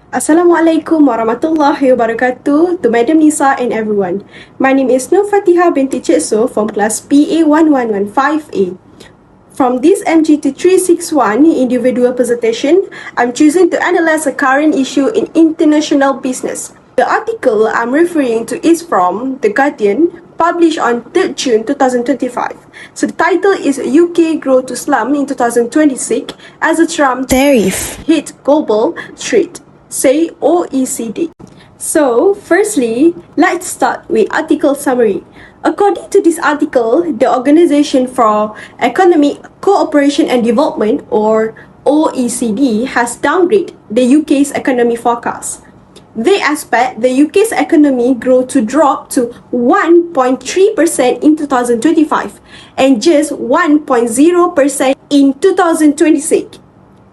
Assalamualaikum warahmatullahi wabarakatuh to Madam Nisa and everyone. My name is Fatihah binti Cik So from class PA1115A. From this MGT 361 individual presentation, I'm choosing to analyze a current issue in international business. The article I'm referring to is from The Guardian, published on 3rd June 2025. So the title is UK Grow to Slum in 2026 as a Trump tariff hit global trade, say OECD. So, firstly, let's start with article summary. According to this article, the Organization for Economic Cooperation and Development, or OECD, has downgraded the UK's economy forecast. They expect the UK's economy growth to drop to 1.3% in 2025 and just 1.0% in 2026.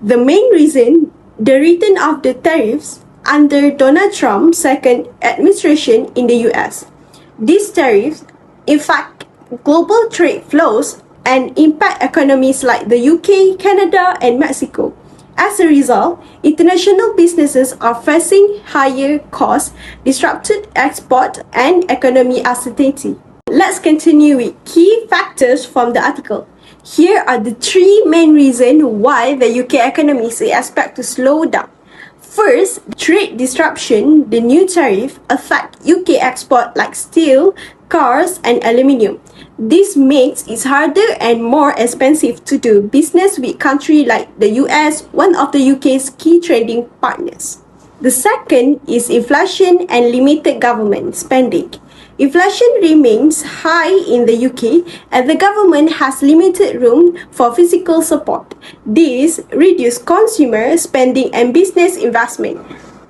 The main reason, the return of the tariffs under Donald Trump's second administration in the US. These tariffs affect global trade flows and impact economies like the UK, Canada, and Mexico. As a result, international businesses are facing higher costs, disrupted export, and economic uncertainty. Let's continue with key factors from the article. Here are the three main reasons why the UK economy is expected to slow down. First, trade disruption. The new tariff affect UK export like steel, cars, and aluminium. This makes it harder and more expensive to do business with countries like the US, one of the UK's key trading partners. The second is inflation and limited government spending. Inflation remains high in the UK and the government has limited room for fiscal support. This reduces consumer spending and business investment.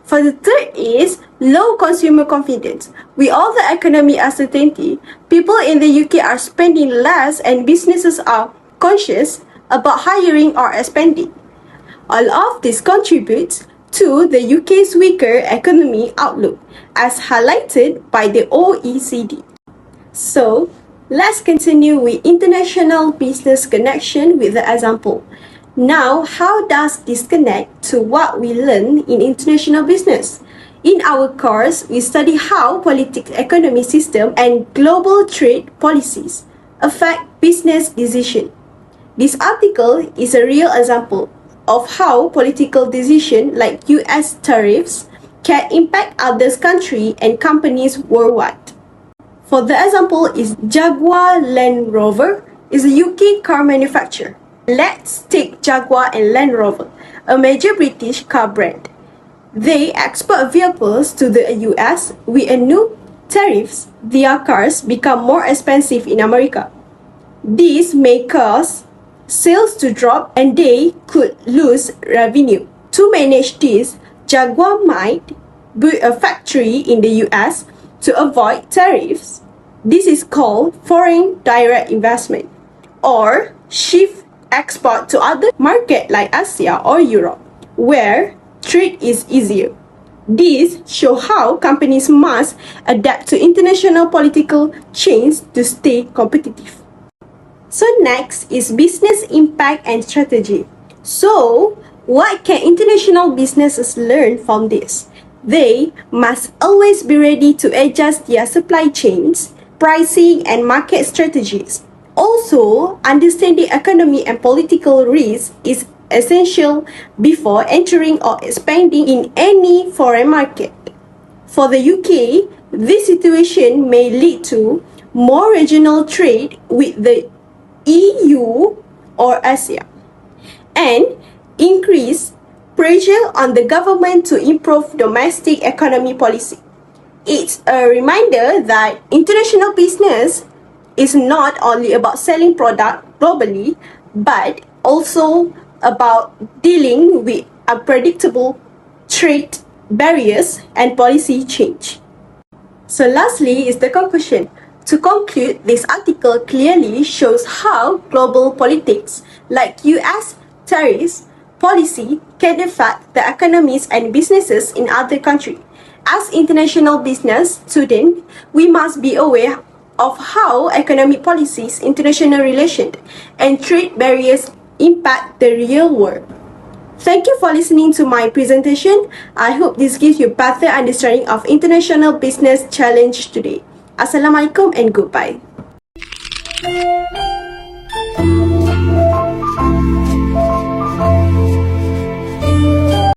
For the third is low consumer confidence. With all the economic uncertainty, people in the UK are spending less and businesses are conscious about hiring or spending. All of this contributes to the UK's weaker economy outlook, as highlighted by the OECD. So, let's continue with international business connection with the example. Now, how does this connect to what we learn in international business? In our course, we study how politics, economy system, and global trade policies affect business decisions. This article is a real example of how political decisions like US tariffs can impact other countries and companies worldwide. For the example is Jaguar Land Rover is a UK car manufacturer. Let's take Jaguar and Land Rover, a major British car brand. They export vehicles to the US with a new tariffs. Their cars become more expensive in America. This may cause sales to drop and they could lose revenue. To manage this, Jaguar might build a factory in the US to avoid tariffs. This is called foreign direct investment, or shift export to other markets like Asia or Europe, where trade is easier. This shows how companies must adapt to international political change to stay competitive. So next is business impact and strategy. So, what can international businesses learn from this? They must always be ready to adjust their supply chains, pricing, and market strategies. Also, understanding economic and political risks is essential before entering or expanding in any foreign market. For the UK, this situation may lead to more regional trade with the EU or Asia, and increase pressure on the government to improve domestic economy policy. It's a reminder that international business is not only about selling product globally, but also about dealing with unpredictable trade barriers and policy change. So lastly is the conclusion. To conclude, this article clearly shows how global politics, like US tariffs policy, can affect the economies and businesses in other countries. As international business students, we must be aware of how economic policies, international relations, and trade barriers impact the real world. Thank you for listening to my presentation. I hope this gives you better understanding of international business challenge today. Assalamualaikum and goodbye.